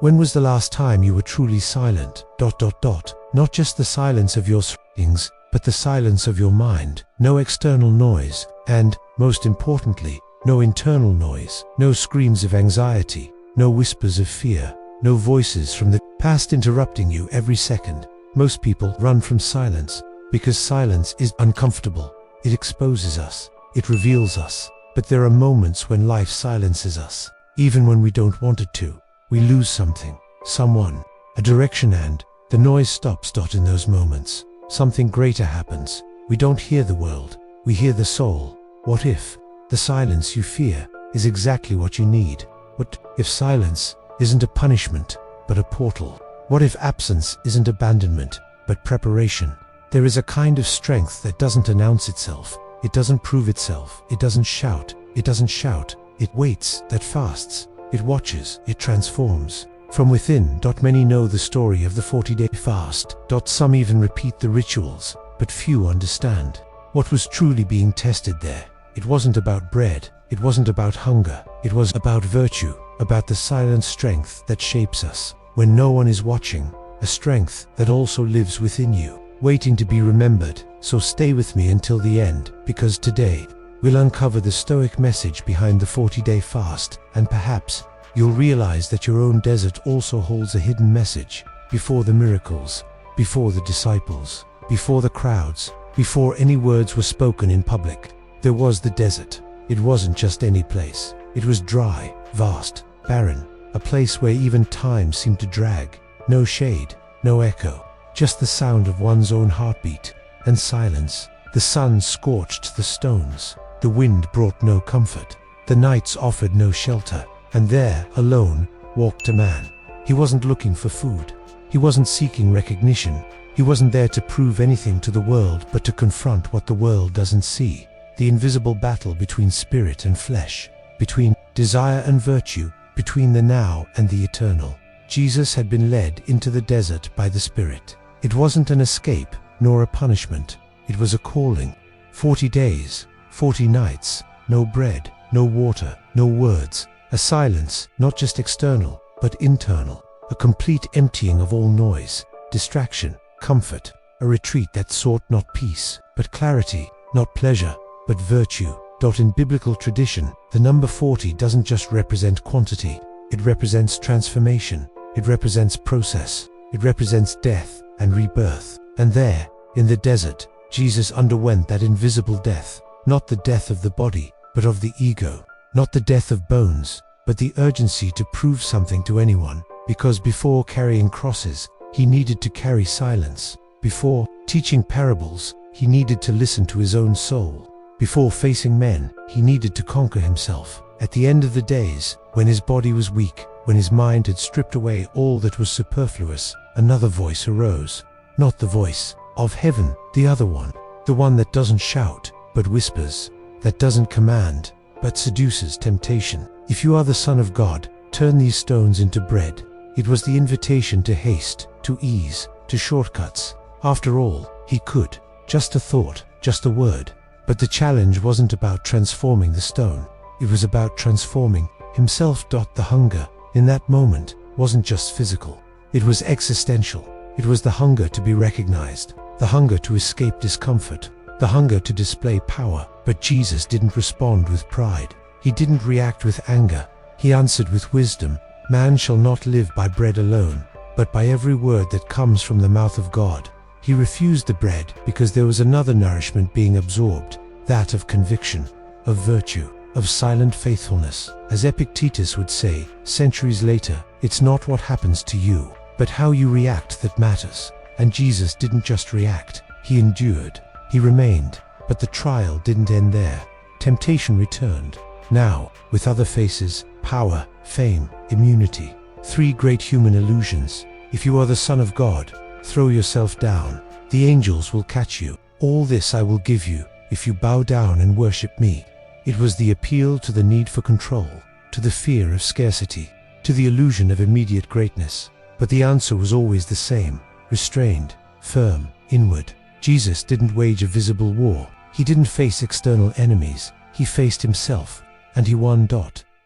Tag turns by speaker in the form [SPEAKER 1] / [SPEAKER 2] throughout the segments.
[SPEAKER 1] When was the last time you were truly silent? Not just the silence of your surroundings, but the silence of your mind. No external noise, and, most importantly, no internal noise. No screams of anxiety, no whispers of fear, no voices from the past interrupting you every second. Most people run from silence because silence is uncomfortable. It exposes us, it reveals us. But there are moments when life silences us, even when we don't want it to. We lose something, someone, a direction, and the noise stops. In those moments, something greater happens. We don't hear the world, we hear the soul. What if the silence you fear is exactly what you need? What if silence isn't a punishment, but a portal? What if absence isn't abandonment, but preparation? There is a kind of strength that doesn't announce itself. It doesn't prove itself. It doesn't shout. It waits, that fasts. It watches. It transforms. From within. Many know the story of the 40-day fast. Some even repeat the rituals, but few understand what was truly being tested there. It wasn't about bread. It wasn't about hunger. It was about virtue, about the silent strength that shapes us when no one is watching, a strength that also lives within you, waiting to be remembered. So stay with me until the end, because today we'll uncover the Stoic message behind the 40-day fast, and perhaps you'll realize that your own desert also holds a hidden message. Before the miracles, before the disciples, before the crowds, before any words were spoken in public, there was the desert. It wasn't just any place. It was dry, vast, barren, a place where even time seemed to drag. No shade, no echo, just the sound of one's own heartbeat and silence. The sun scorched the stones. The wind brought no comfort. The nights offered no shelter. And there, alone, walked a man. He wasn't looking for food. He wasn't seeking recognition. He wasn't there to prove anything to the world, but to confront what the world doesn't see. The invisible battle between spirit and flesh, between desire and virtue, between the now and the eternal. Jesus had been led into the desert by the Spirit. It wasn't an escape, nor a punishment. It was a calling. 40 days, 40 nights, no bread, no water, no words. A silence, not just external, but internal. A complete emptying of all noise, distraction, comfort. A retreat that sought not peace, but clarity, not pleasure, but virtue. In biblical tradition, the number 40 doesn't just represent quantity. It represents transformation. It represents process. It represents death and rebirth. And there, in the desert, Jesus underwent that invisible death. Not the death of the body, but of the ego. Not the death of bones, but the urgency to prove something to anyone. Because before carrying crosses, he needed to carry silence. Before teaching parables, he needed to listen to his own soul. Before facing men, he needed to conquer himself. At the end of the days, when his body was weak, when his mind had stripped away all that was superfluous, another voice arose. Not the voice of heaven, the other one. The one that doesn't shout, but whispers. That doesn't command, but seduces temptation. If you are the Son of God, turn these stones into bread. It was the invitation to haste, to ease, to shortcuts. After all, he could. Just a thought, just a word. But the challenge wasn't about transforming the stone. It was about transforming himself. The hunger, in that moment, wasn't just physical. It was existential. It was the hunger to be recognized, the hunger to escape discomfort, the hunger to display power. But Jesus didn't respond with pride. He didn't react with anger. He answered with wisdom. Man shall not live by bread alone, but by every word that comes from the mouth of God. He refused the bread because there was another nourishment being absorbed, that of conviction, of virtue, of silent faithfulness. As Epictetus would say, centuries later, it's not what happens to you, but how you react that matters. And Jesus didn't just react, he endured, he remained. But the trial didn't end there. Temptation returned. Now, with other faces, power, fame, immunity. 3 great human illusions. If you are the Son of God, throw yourself down. The angels will catch you. All this I will give you, if you bow down and worship me. It was the appeal to the need for control, to the fear of scarcity, to the illusion of immediate greatness. But the answer was always the same: restrained, firm, inward. Jesus didn't wage a visible war. He didn't face external enemies. He faced himself, and he won.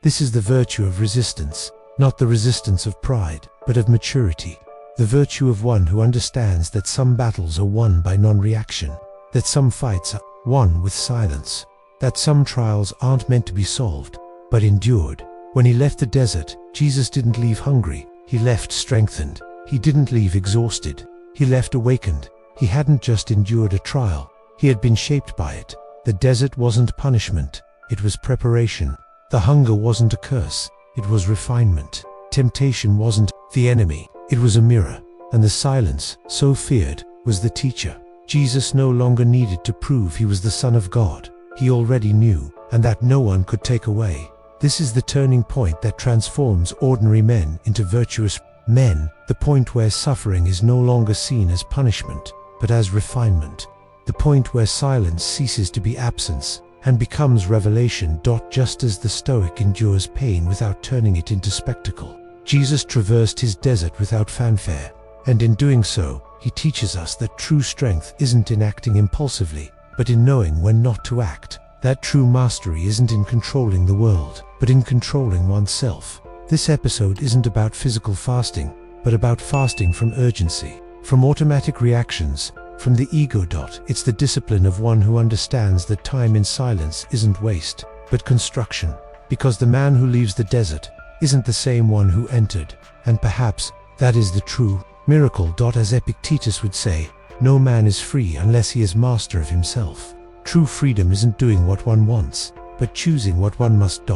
[SPEAKER 1] This is the virtue of resistance. not the resistance of pride, but of maturity. The virtue of one who understands that some battles are won by non-reaction, that some fights are won with silence, that some trials aren't meant to be solved, but endured. When he left the desert, Jesus didn't leave hungry, he left strengthened. He didn't leave exhausted, he left awakened. He hadn't just endured a trial, he had been shaped by it. The desert wasn't punishment, it was preparation. The hunger wasn't a curse, it was refinement. Temptation wasn't the enemy, it was a mirror. And the silence, so feared, was the teacher. Jesus no longer needed to prove he was the Son of God. He already knew, and that no one could take away. This is the turning point that transforms ordinary men into virtuous men, the point where suffering is no longer seen as punishment, but as refinement. The point where silence ceases to be absence and becomes revelation. Just as the Stoic endures pain without turning it into spectacle, Jesus traversed his desert without fanfare, and in doing so, he teaches us that true strength isn't in acting impulsively, but in knowing when not to act. That true mastery isn't in controlling the world, but in controlling oneself. This episode isn't about physical fasting, but about fasting from urgency, from automatic reactions, from the ego. It's the discipline of one who understands that time in silence isn't waste, but construction, because the man who leaves the desert isn't the same one who entered, and perhaps that is the true miracle. As Epictetus would say, no man is free unless he is master of himself. True freedom isn't doing what one wants, but choosing what one must.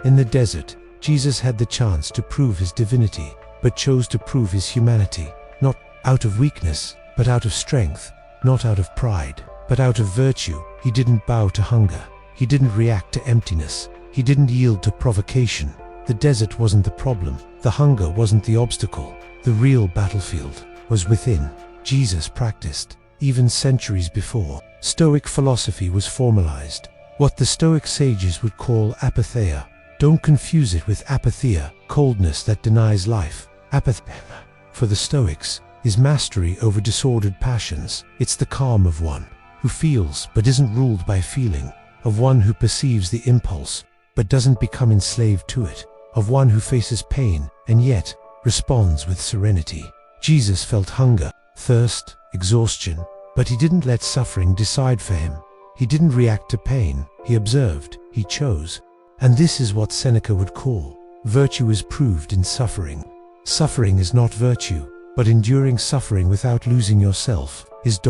[SPEAKER 1] In the desert, Jesus had the chance to prove his divinity, but chose to prove his humanity, not out of weakness, but out of strength, not out of pride, but out of virtue. He didn't bow to hunger, he didn't react to emptiness, he didn't yield to provocation. The desert wasn't the problem, the hunger wasn't the obstacle. The real battlefield was within. Jesus practiced, even centuries before Stoic philosophy was formalized, what the Stoic sages would call apatheia. Don't confuse it with apatheia, coldness that denies life. Apatheia, for the Stoics, is mastery over disordered passions. It's the calm of one who feels but isn't ruled by feeling, of one who perceives the impulse but doesn't become enslaved to it, of one who faces pain and yet responds with serenity. Jesus felt hunger, thirst, exhaustion, but he didn't let suffering decide for him. He didn't react to pain, he observed, he chose. And this is what Seneca would call, virtue is proved in suffering. Suffering is not virtue, but enduring suffering without losing yourself is.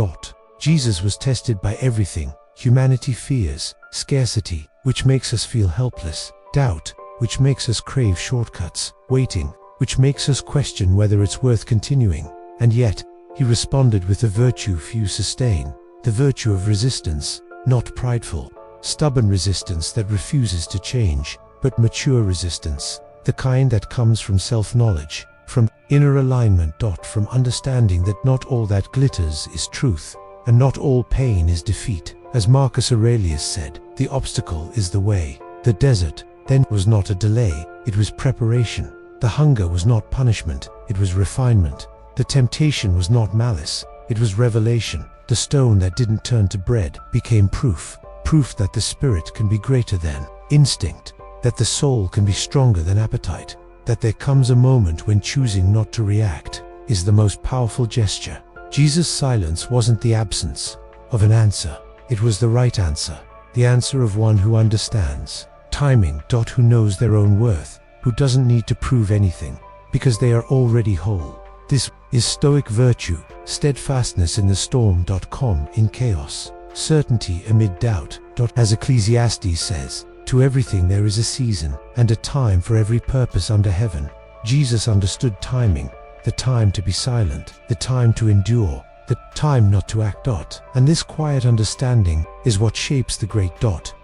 [SPEAKER 1] Jesus was tested by everything. Humanity fears, scarcity, which makes us feel helpless, doubt, which makes us crave shortcuts, waiting, which makes us question whether it's worth continuing. And yet, he responded with the virtue few sustain, the virtue of resistance, not prideful, stubborn resistance that refuses to change, but mature resistance, the kind that comes from self-knowledge, from inner alignment. From understanding that not all that glitters is truth, and not all pain is defeat. As Marcus Aurelius said, the obstacle is the way. The desert, then, was not a delay, it was preparation. The hunger was not punishment, it was refinement. The temptation was not malice, it was revelation. The stone that didn't turn to bread became proof that the spirit can be greater than instinct, that the soul can be stronger than appetite, that there comes a moment when choosing not to react is the most powerful gesture. Jesus' silence wasn't the absence of an answer, it was the right answer, the answer of one who understands timing. Who knows their own worth, who doesn't need to prove anything, because they are already whole. This is Stoic virtue, steadfastness in the storm. Calm in chaos, certainty amid doubt. As Ecclesiastes says, to everything there is a season, and a time for every purpose under heaven. Jesus understood timing, the time to be silent, the time to endure, the time not to act. And this quiet understanding is what shapes the great.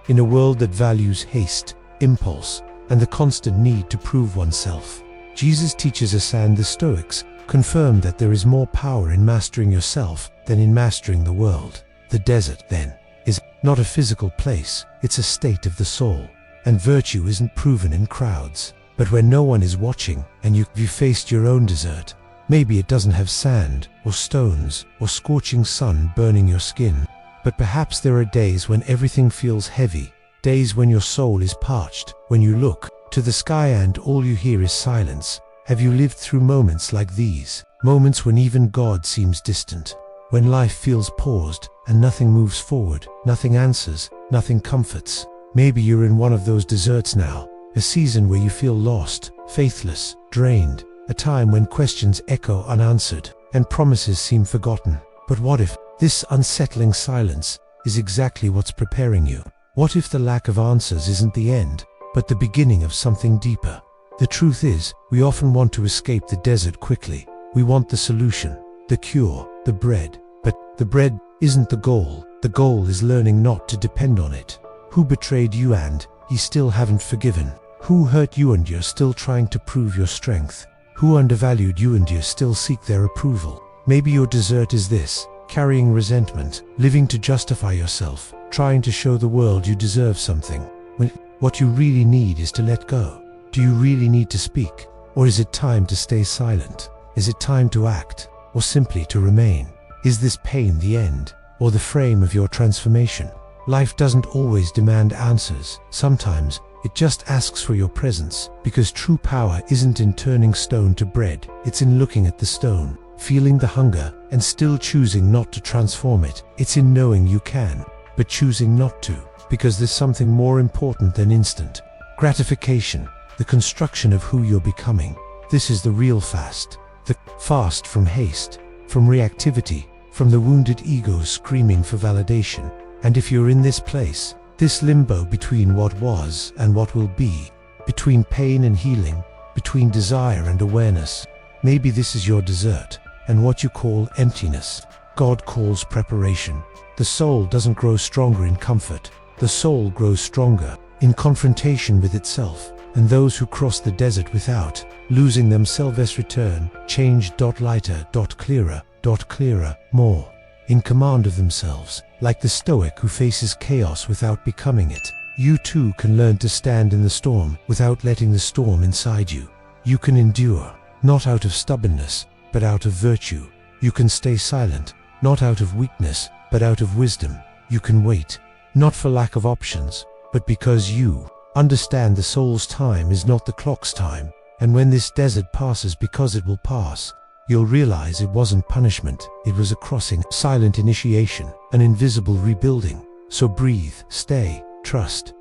[SPEAKER 1] In a world that values haste, impulse, and the constant need to prove oneself, Jesus teaches us, and the Stoics confirm, that there is more power in mastering yourself than in mastering the world. The desert, then, is not a physical place, it's a state of the soul. And virtue isn't proven in crowds, but when no one is watching and you've faced your own desert. Maybe it doesn't have sand, or stones, or scorching sun burning your skin, but perhaps there are days when everything feels heavy, days when your soul is parched, when you look to the sky and all you hear is silence. Have you lived through moments like these? Moments when even God seems distant, when life feels paused and nothing moves forward, nothing answers, nothing comforts. Maybe you're in one of those deserts now, a season where you feel lost, faithless, drained, a time when questions echo unanswered and promises seem forgotten. But what if this unsettling silence is exactly what's preparing you? What if the lack of answers isn't the end, but the beginning of something deeper? The truth is, we often want to escape the desert quickly. We want the solution, the cure, the bread. But the bread isn't the goal. The goal is learning not to depend on it. Who betrayed you and you still haven't forgiven? Who hurt you and you're still trying to prove your strength? Who undervalued you and you still seek their approval? Maybe your desert is this: carrying resentment, living to justify yourself, trying to show the world you deserve something, when what you really need is to let go. Do you really need to speak? Or is it time to stay silent? Is it time to act, or simply to remain? Is this pain the end, or the frame of your transformation? Life doesn't always demand answers. Sometimes it just asks for your presence, because true power isn't in turning stone to bread. It's in looking at the stone, feeling the hunger, and still choosing not to transform it. It's in knowing you can, but choosing not to, because there's something more important than instant gratification, the construction of who you're becoming. This is the real fast. The fast from haste, from reactivity, from the wounded ego screaming for validation. And if you're in this place, this limbo between what was and what will be, between pain and healing, between desire and awareness, maybe this is your desert, and what you call emptiness, God calls preparation. The soul doesn't grow stronger in comfort. The soul grows stronger in confrontation with itself. And those who cross the desert without losing themselves return, changed, lighter, clearer, more in command of themselves, like the Stoic who faces chaos without becoming it. You too can learn to stand in the storm without letting the storm inside you. You can endure, not out of stubbornness, but out of virtue. You can stay silent, not out of weakness, but out of wisdom. You can wait, not for lack of options, but because you understand the soul's time is not the clock's time. And when this desert passes, because it will pass, you'll realize it wasn't punishment, it was a crossing, silent initiation, an invisible rebuilding. So breathe, stay, trust,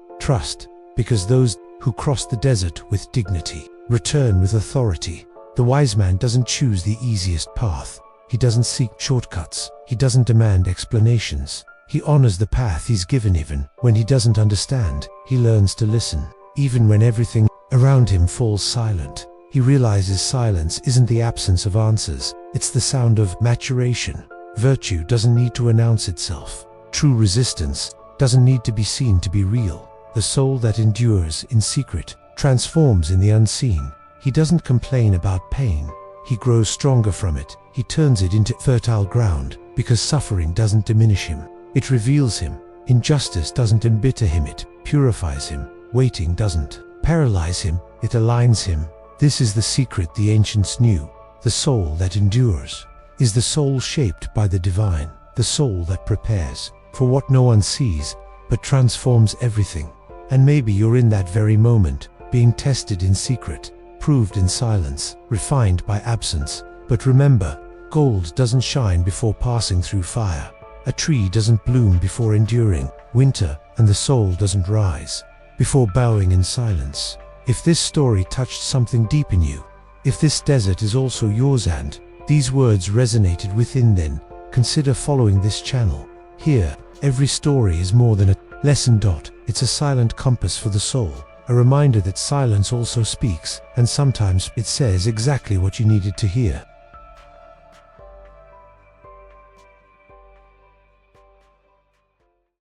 [SPEAKER 1] because those who cross the desert with dignity return with authority. The wise man doesn't choose the easiest path. He doesn't seek shortcuts. He doesn't demand explanations. He honors the path he's given. Even when he doesn't understand, he learns to listen. Even when everything around him falls silent, he realizes silence isn't the absence of answers, it's the sound of maturation. Virtue doesn't need to announce itself. True resistance doesn't need to be seen to be real. The soul that endures in secret transforms in the unseen. He doesn't complain about pain. He grows stronger from it. He turns it into fertile ground, because suffering doesn't diminish him. It reveals him. Injustice doesn't embitter him, it purifies him. Waiting doesn't paralyze him, it aligns him. This is the secret the ancients knew. The soul that endures is the soul shaped by the divine, the soul that prepares for what no one sees, but transforms everything. And maybe you're in that very moment, being tested in secret, proved in silence, refined by absence. But remember, gold doesn't shine before passing through fire. A tree doesn't bloom before enduring winter, and the soul doesn't rise before bowing in silence. If this story touched something deep in you, if this desert is also yours and these words resonated within, then consider following this channel. Here, every story is more than a lesson. It's a silent compass for the soul, a reminder that silence also speaks, and sometimes it says exactly what you needed to hear.